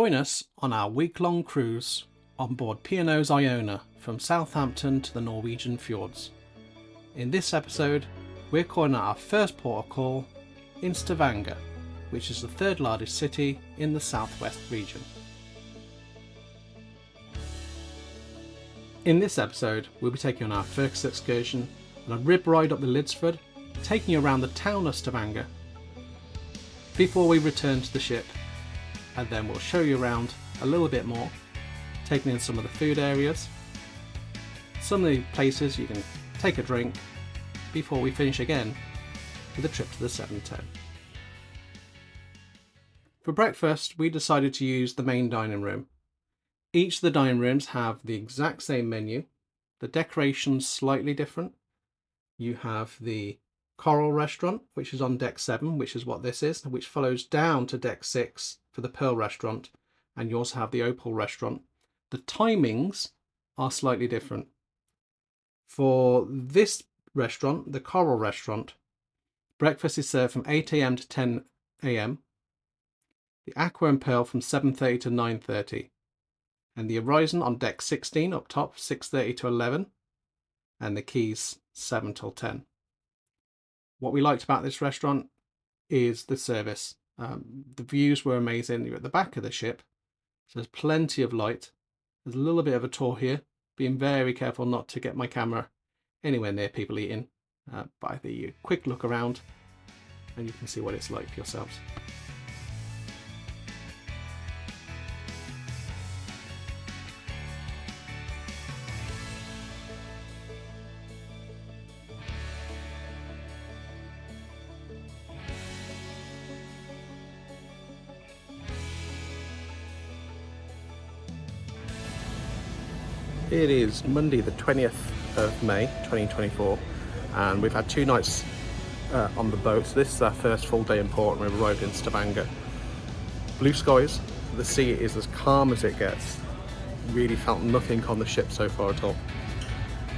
Join us on our week-long cruise on board P&O's Iona from Southampton to the Norwegian Fjords. In this episode, we're calling at our first port of call in Stavanger, which is the third largest city in the southwest region. In this episode, we'll be taking on our first excursion on a rib ride up the Lidsford, taking you around the town of Stavanger, before we return to the ship, and then we'll show you around a little bit more, taking in some of the food areas, some of the places you can take a drink, before we finish again with a trip to the 710. For breakfast, we decided to use the main dining room. Each of the dining rooms have the exact same menu, the decorations slightly different. You have the Coral restaurant, which is on deck 7, which is what this is, which follows down to deck 6 for the Pearl restaurant, and you also have the Opal restaurant. The timings are slightly different. For this restaurant, the Coral restaurant, breakfast is served from 8 a.m. to 10 a.m. The Aqua and Pearl from 7:30 to 9:30. And the Horizon on deck 16 up top, 6:30 to 11. And the Quays, 7 till 10. What we liked about this restaurant is the service. The views were amazing. You're at the back of the ship, so there's plenty of light. There's a little bit of a tour here, being very careful not to get my camera anywhere near people eating. But I think you quick look around and you can see what it's like for yourselves. It is Monday the 20th of May 2024 and we've had 2 nights on the boat. So this is our first full day in port and we've arrived in Stavanger. Blue skies, the sea is as calm as it gets. Really felt nothing on the ship so far at all.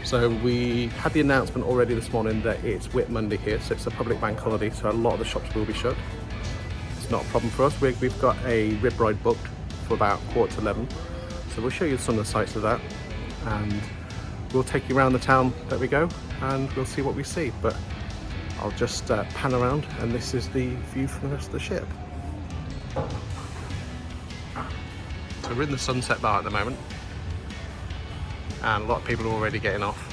So we had the announcement already this morning that it's Whit Monday here, so it's a public bank holiday, so a lot of the shops will be shut. It's not a problem for us. We've got a rib ride booked for about 11:15, so we'll show you some of the sights of that. And we'll take you around the town that we go and we'll see what we see, but I'll just pan around and this is the view from the rest of the ship. So we're in the sunset bar at the moment and a lot of people are already getting off.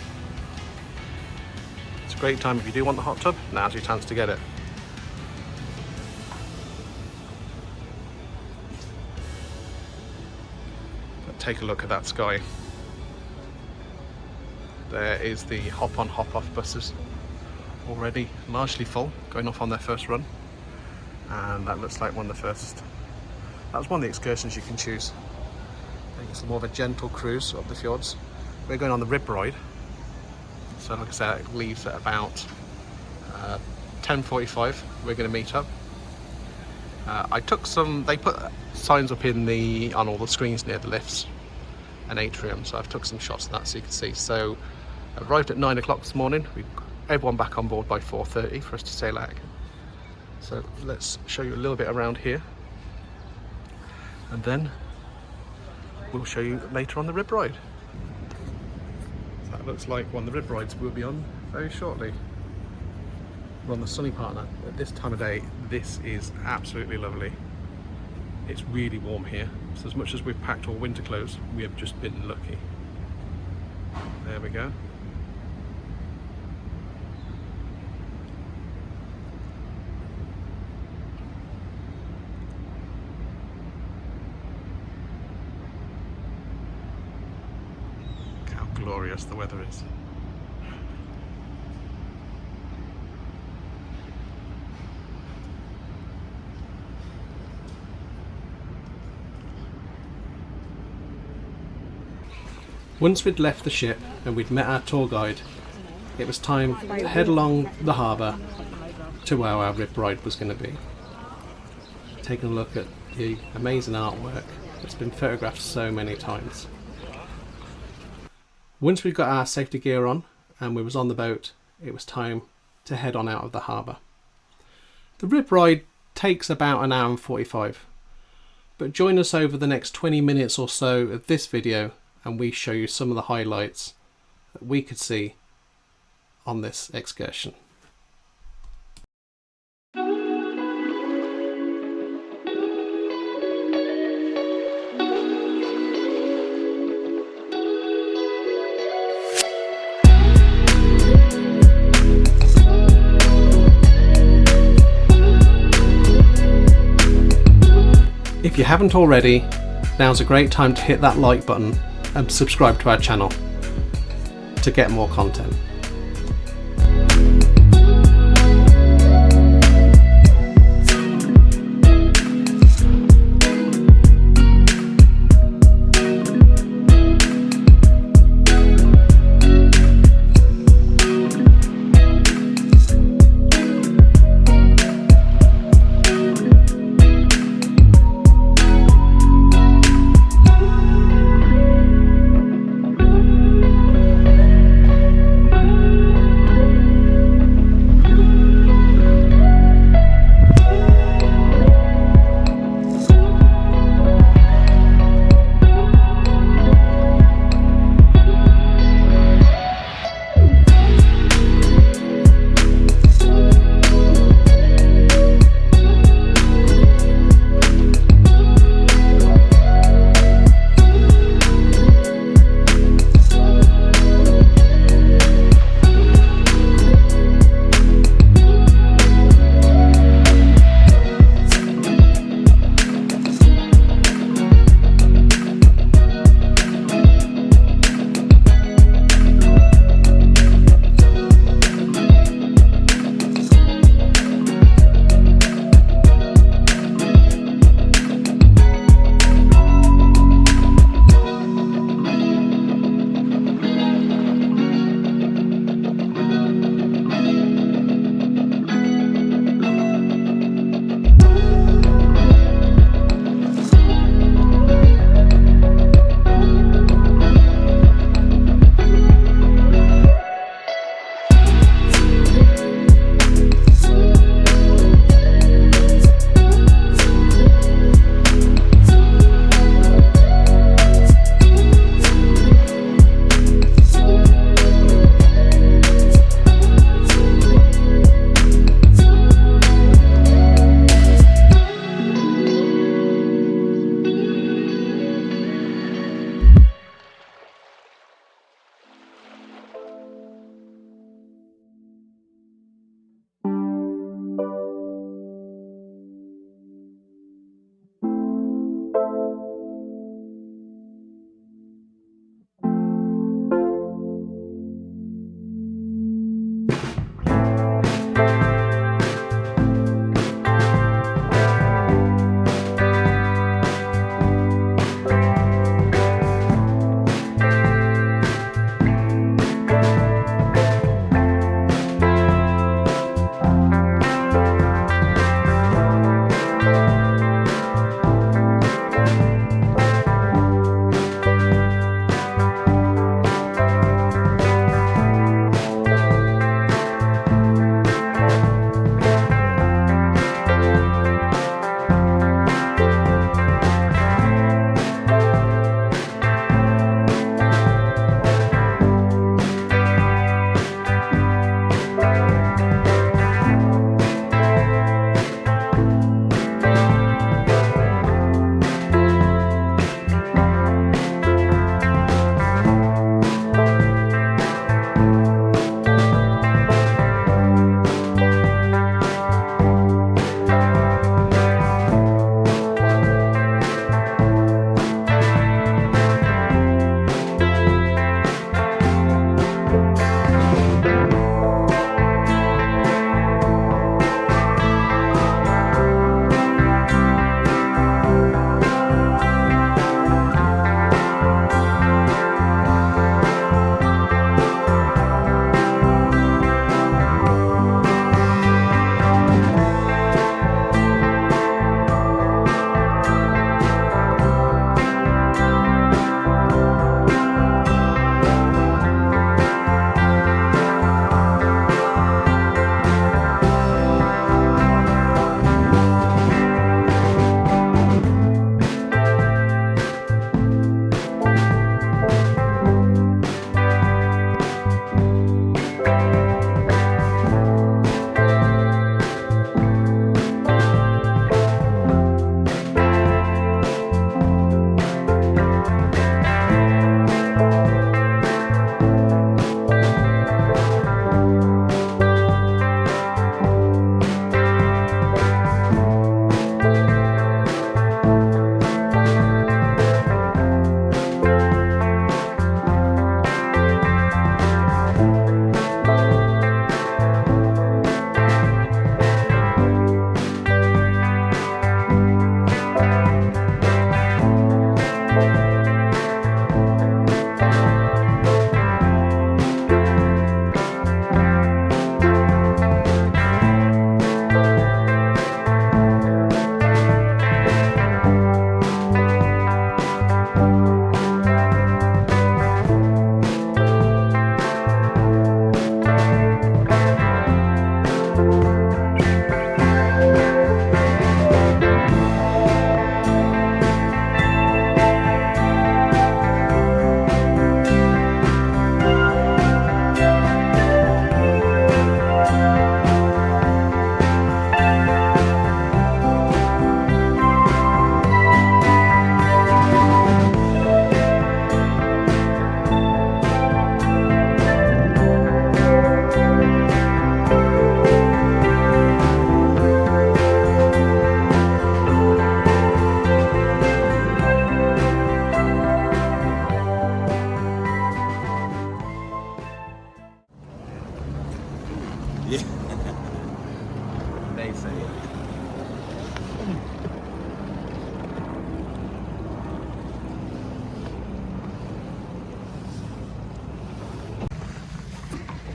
It's a great time if you do want the hot tub, now's your chance to get it. But take a look at that sky. There is the hop-on, hop-off buses, already largely full, going off on their first run. And that looks like one of the first. That was one of the excursions you can choose. I think it's more of a gentle cruise up the fjords. We're going on the rib ride. So like I said, it leaves at about 10:45. We're going to meet up. I took some, they put signs up on all the screens near the lifts and atrium, so I've took some shots of that so you can see. So arrived at 9 o'clock this morning. We got everyone back on board by 4:30 for us to sail out. So let's show you a little bit around here, and then we'll show you later on the rib ride. So that looks like one of the rib rides we'll be on very shortly. We're on the sunny part now. At this time of day, this is absolutely lovely. It's really warm here, so as much as we've packed all winter clothes, we have just been lucky. There we go. Look how glorious the weather is. Once we'd left the ship and we'd met our tour guide, it was time to head along the harbour to where our rib ride was going to be. Taking a look at the amazing artwork that's been photographed so many times. Once we'd got our safety gear on and we was on the boat, it was time to head on out of the harbour. The rib ride takes about an hour and 45, but join us over the next 20 minutes or so of this video and we show you some of the highlights that we could see on this excursion. If you haven't already, now's a great time to hit that like button and subscribe to our channel to get more content.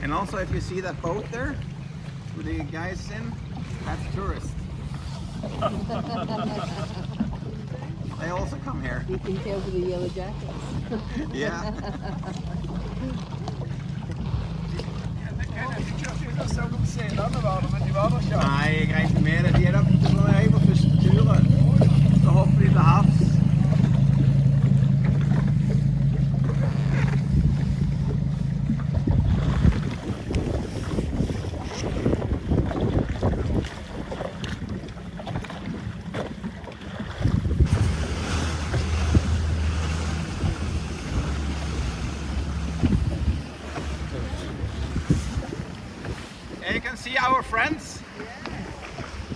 And also, if you see that boat there with the guys in, that's tourists. They also come here. You can tell with the yellow jackets. Yeah. Nei, jeg regner ikke med det. De er da på første turen. Så hopper de til havs. And you can see our friends.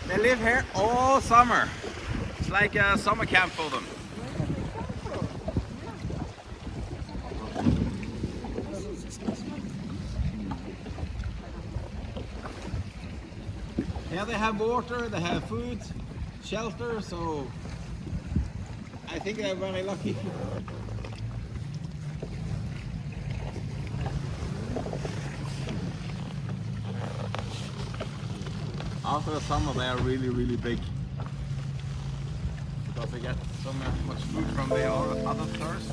They live here all summer. It's like a summer camp for them. Here they have water, they have food, shelter, so I think they're very lucky. After the summer they are really big because they get so much food from the other tourists.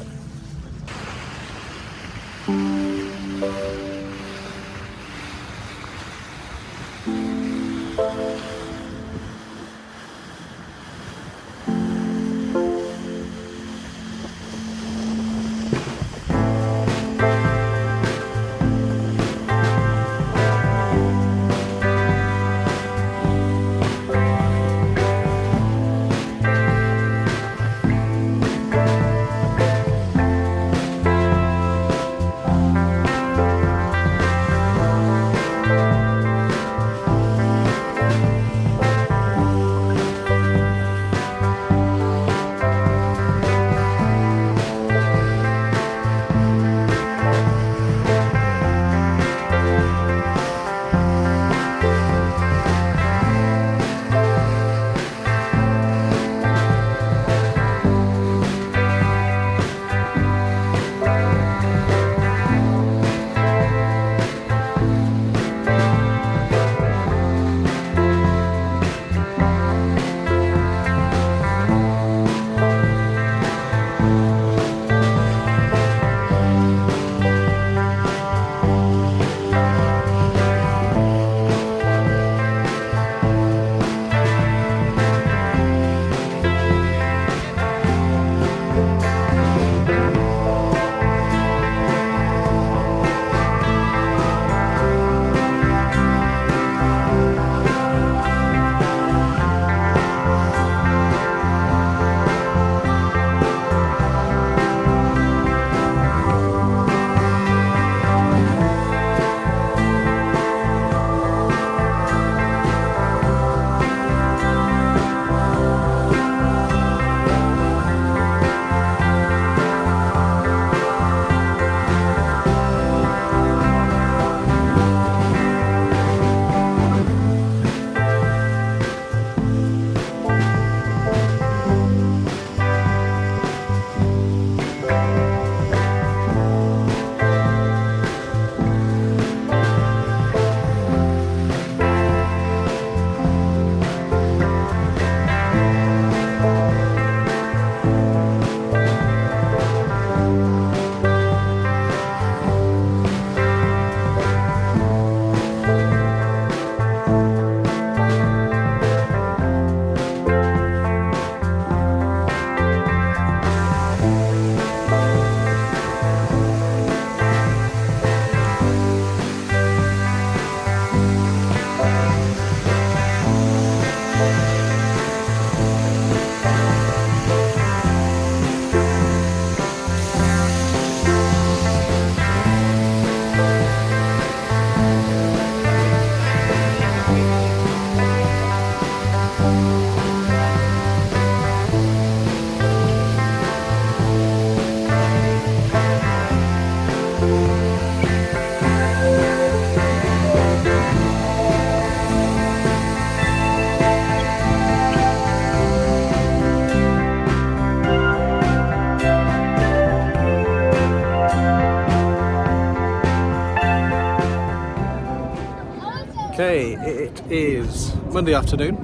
Okay, it is Monday afternoon.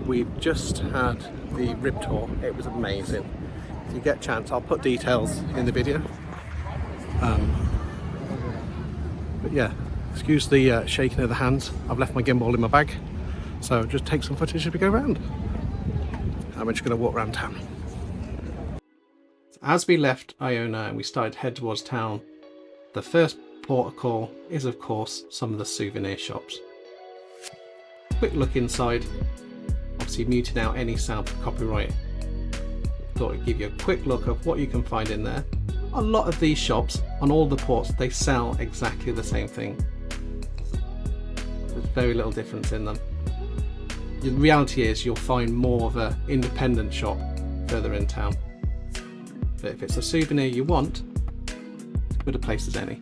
We've just had the rib tour. It was amazing. If you get a chance, I'll put details in the video. But yeah, excuse the shaking of the hands. I've left my gimbal in my bag, so just take some footage as we go around. And we're just going to walk around town. As we left Iona and we started to head towards town, the first port of call is of course some of the souvenir shops. Quick look inside, obviously muting out any sound for copyright. Thought I'd give you a quick look of what you can find in there. A lot of these shops on all the ports, they sell exactly the same thing. There's very little difference in them. The reality is you'll find more of an independent shop further in town. But if it's a souvenir you want, as good a place as any.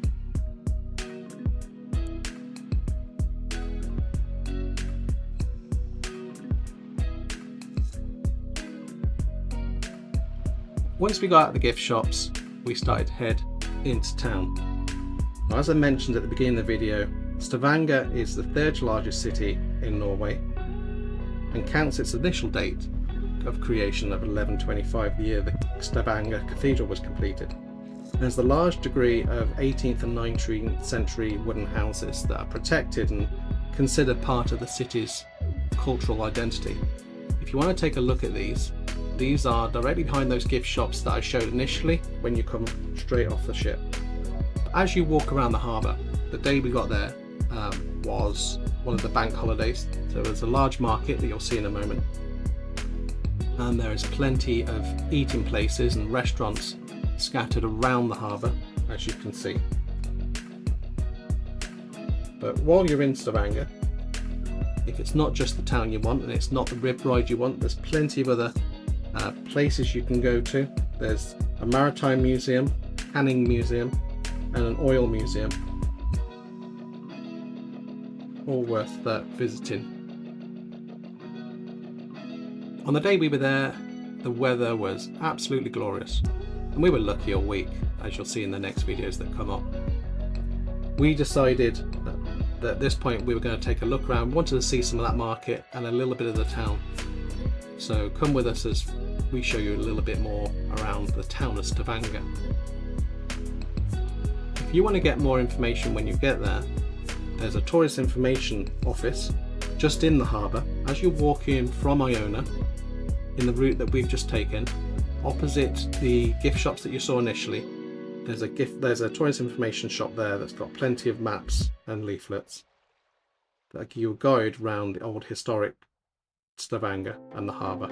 Once we got out of the gift shops, we started to head into town. Now, as I mentioned at the beginning of the video, Stavanger is the third largest city in Norway and counts its initial date of creation of 1125, the year the Stavanger Cathedral was completed. There's a large degree of 18th and 19th century wooden houses that are protected and considered part of the city's cultural identity. If you want to take a look at these are directly behind those gift shops that I showed initially when you come straight off the ship. As you walk around the harbour, the day we got there was one of the bank holidays, so there's a large market that you'll see in a moment, and there is plenty of eating places and restaurants scattered around the harbour, as you can see. But while you're in Stavanger, if it's not just the town you want and it's not the rib ride you want, there's plenty of other places you can go to. There's a maritime museum, canning museum, and an oil museum, all worth visiting. On the day we were there, the weather was absolutely glorious, and we were lucky all week, as you'll see in the next videos that come up. We decided that at this point we were going to take a look around, wanted to see some of that market and a little bit of the town. So come with us as we show you a little bit more around the town of Stavanger. If you want to get more information when you get there, there's a tourist information office just in the harbour. As you walk in from Iona, in the route that we've just taken, opposite the gift shops that you saw initially, there's a tourist information shop there that's got plenty of maps and leaflets that give you a guide around the old historic Stavanger and the harbour.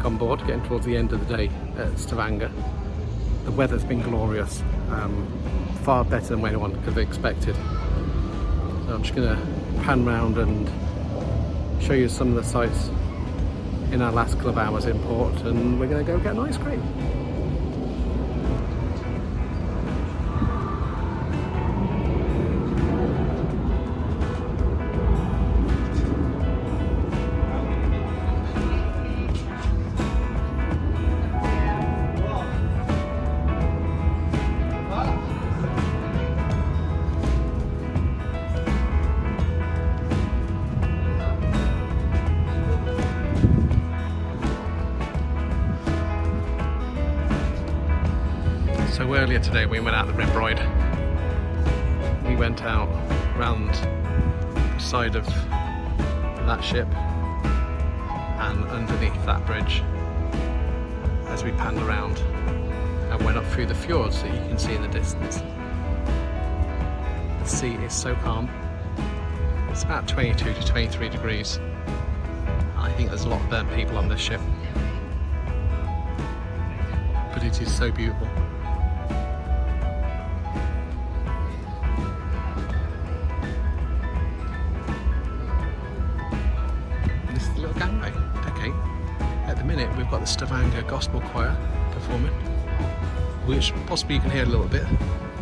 on board, getting towards the end of the day at Stavanger. The weather's been glorious, far better than anyone could have expected. So I'm just going to pan round and show you some of the sights in our last couple of hours in port, and we're going to go get an ice cream. So earlier today we went out the Rim Ride. We went out round the side of that ship and underneath that bridge as we panned around and went up through the fjords that you can see in the distance. The sea is so calm. It's about 22 to 23 degrees. I think there's a lot of burnt people on this ship, but it is so beautiful. We've got the Stavanger Gospel Choir performing, which possibly you can hear a little bit,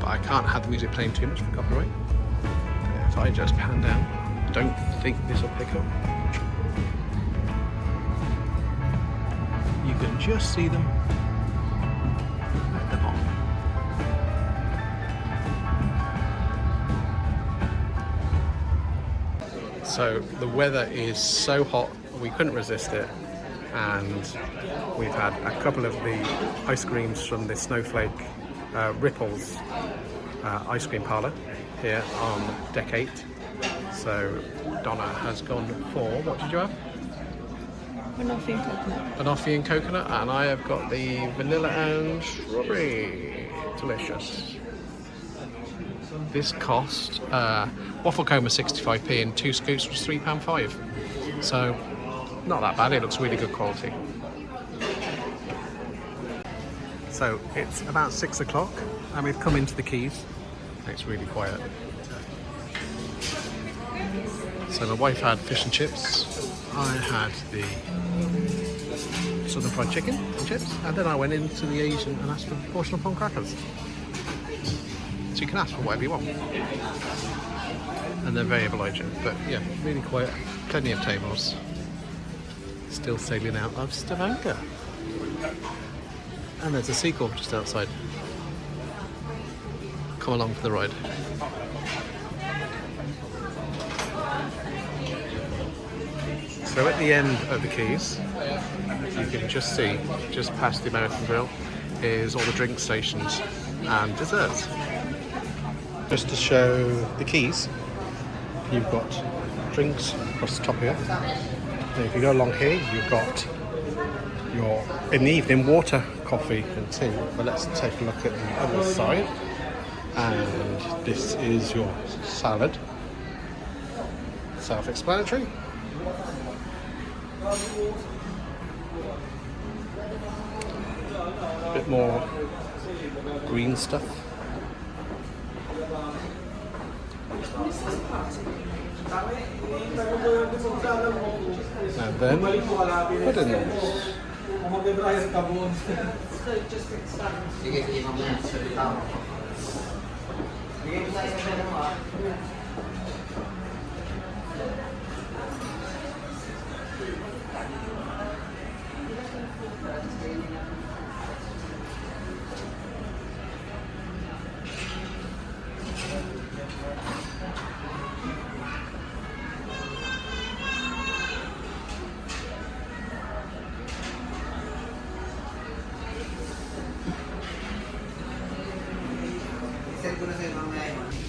but I can't have the music playing too much for copyright. If I just pan down, don't think this will pick up. You can just see them at the bottom. So the weather is so hot, we couldn't resist it. And we've had a couple of the ice creams from the Snowflake Ripples ice cream parlour here on deck 8. So Donna has gone for, what did you have? Banoffee and coconut. Banoffee and coconut, and I have got the vanilla and strawberry. Delicious. This cost, waffle cone was 65p and 2 scoops was £3.5. So not that bad, it looks really good quality. So it's about 6 o'clock and we've come into the Quays. It's really quiet. So my wife had fish and chips. I had the southern fried chicken and chips, and then I went into the Asian and asked for a portion of prawn crackers. So you can ask for whatever you want. And they're very obliging, but yeah, really quiet, plenty of tables. Still sailing out of Stavanger. And there's a seagull just outside. Come along for the ride. So at the end of the Quays, you can just see, just past the American Grill, is all the drink stations and desserts. Just to show the Quays, you've got drinks across the top here. And if you go along here, you've got your, in the evening, water, coffee and tea. But let's take a look at the other side. And this is your salad. Self-explanatory. A bit more green stuff. And then puddings.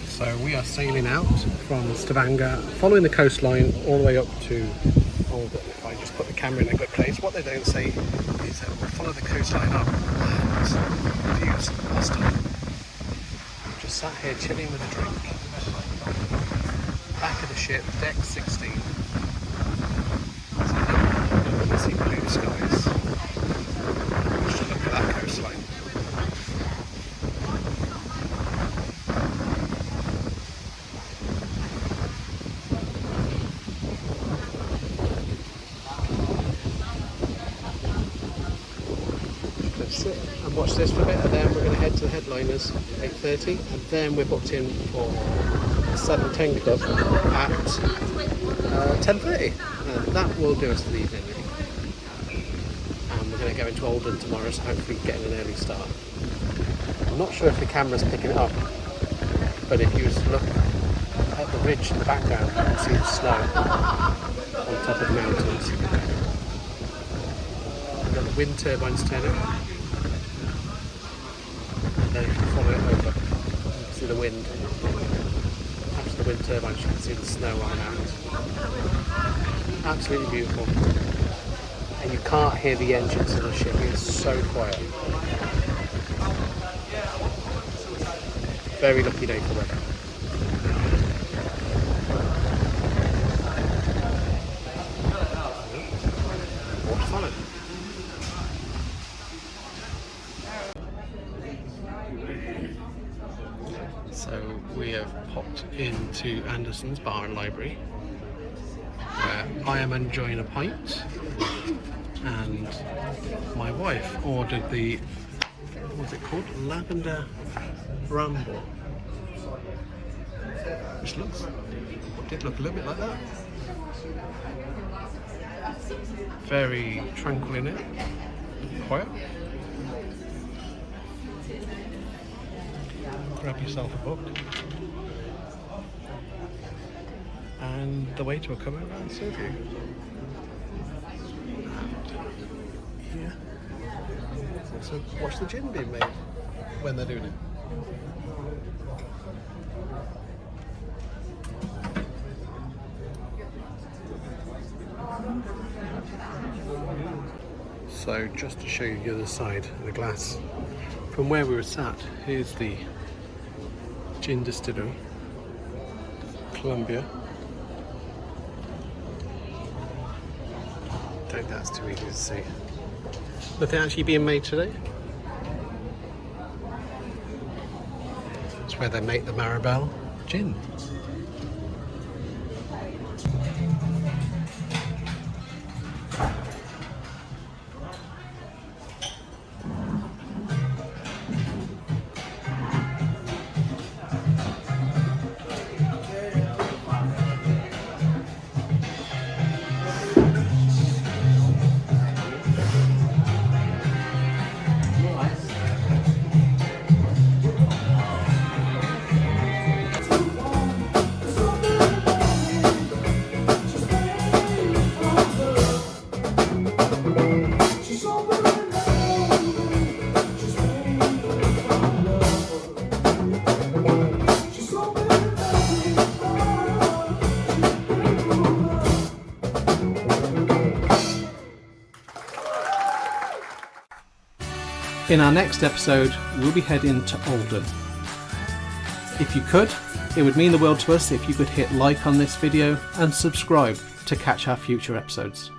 So we are sailing out from Stavanger, following the coastline all the way up to, if I just put the camera in a good place, what they don't say is that we'll follow the coastline up and the views are stunning. I'm just sat here chilling with a drink, back of the ship, deck 16. So now you can see blue skies. this for a bit, and then we're going to head to the headliners 8:30, and then we're booked in for the 7:10 club at 10:30, and that will do us for the evening really. And we're going to go into Oldham tomorrow, so hopefully getting an early start. I'm not sure if the camera's picking it up, but if you just look at the ridge in the background, you can see the snow on top of the mountains. We've got the wind turbines turning, and then you can follow it over. You can see the wind. After the wind turbines, you can see the snow on the mountains. Absolutely beautiful. And you can't hear the engines of the ship, it's so quiet. Very lucky day for weather. More to follow. So we have popped into Anderson's Bar and Library, where I am enjoying a pint, and my wife ordered the, what's it called? Lavender Bramble, which did look a little bit like that. Very tranquil in it, quiet. Grab yourself a book, and the waiter will come over and serve you. And yeah, so watch the gin being made when they're doing it. So just to show you the other side of the glass, from where we were sat, here's the gin distillery, Columbia. Don't think that's too easy to see. Nothing actually being made today. It's where they make the Maribel gin. In our next episode, we'll be heading to Oldham. If you could, it would mean the world to us if you could hit like on this video and subscribe to catch our future episodes.